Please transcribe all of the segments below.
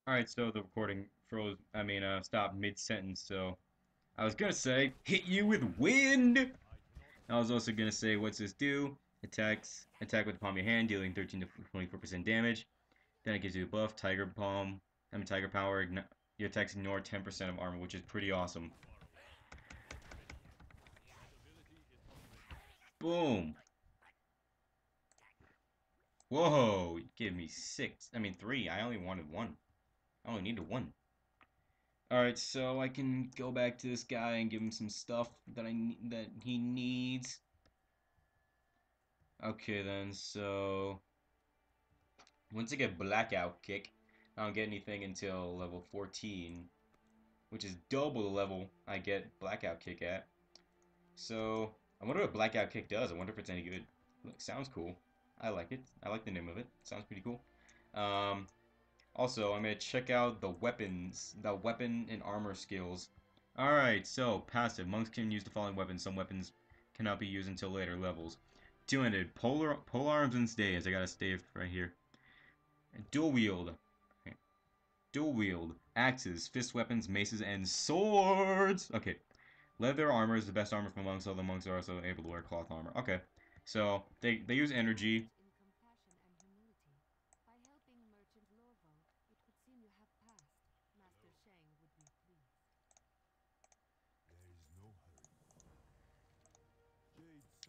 Alright, so the recording froze, stopped mid-sentence, so I was gonna say, hit you with wind! I was also gonna say, what's this do? Attack with the palm of your hand, dealing 13 to 24% damage. Then it gives you a buff, Tiger Power, your attacks ignore 10% of armor, which is pretty awesome. Boom! Whoa! You gave me three. I only wanted one. I only needed one. Alright, so I can go back to this guy and give him some stuff that he needs. Okay then, so once I get Blackout Kick, I don't get anything until level 14, which is double the level I get Blackout Kick at. So I wonder what Blackout Kick does. I wonder if it's any good. Look, sounds cool. I like it. I like the name of it. Sounds pretty cool. Um, Also, I'm gonna check out the weapon and armor skills. Alright, so passive. Monks can use the following weapons. Some weapons cannot be used until later levels. Two-handed. Polar arms and staves. I got a stave right here. Dual wield. Okay. Dual wield. Axes, fist weapons, maces, and swords! Okay. Leather armor is the best armor for monks, so the monks are also able to wear cloth armor. Okay. So, they use energy.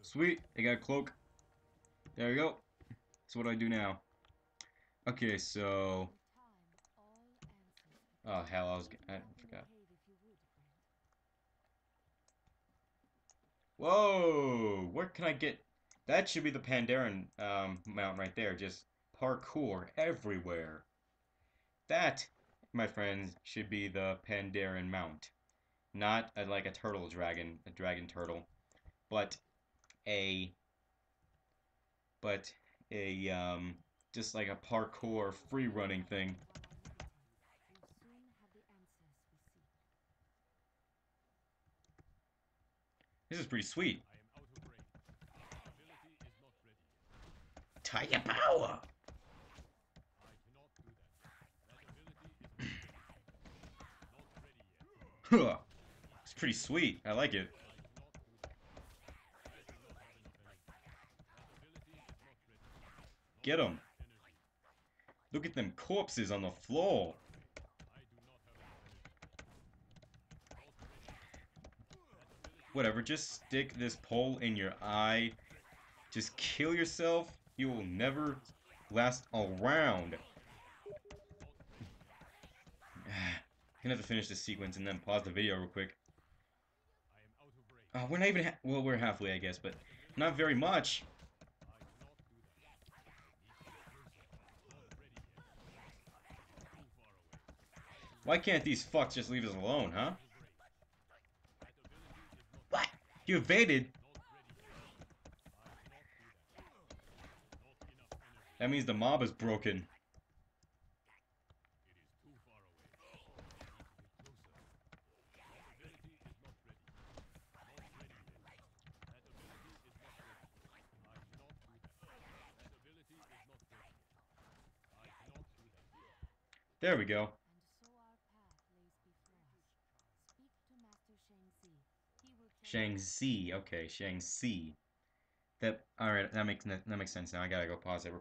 Sweet, they got a cloak. There we go. So what do I do now? Okay, so... Oh, hell, I forgot. Whoa! Where can I get... That should be the Pandaren mount right there. Just parkour everywhere. That, my friends, should be the Pandaren mount. Not like a dragon turtle, but a, but just like a parkour free running thing. This is pretty sweet. Tiger power! Huh. It's pretty sweet. I like it. Get him. Look at them corpses on the floor. Whatever, just stick this pole in your eye. Just kill yourself. You will never last a round. I'm gonna have to finish this sequence and then pause the video real quick. We're not even well, we're halfway, I guess, but not very much. Why can't these fucks just leave us alone, huh? What? You evaded? That means the mob is broken. There we go. Shang-Zi. Okay, Shang-Zi. That alright, that makes sense now. I gotta go pause it.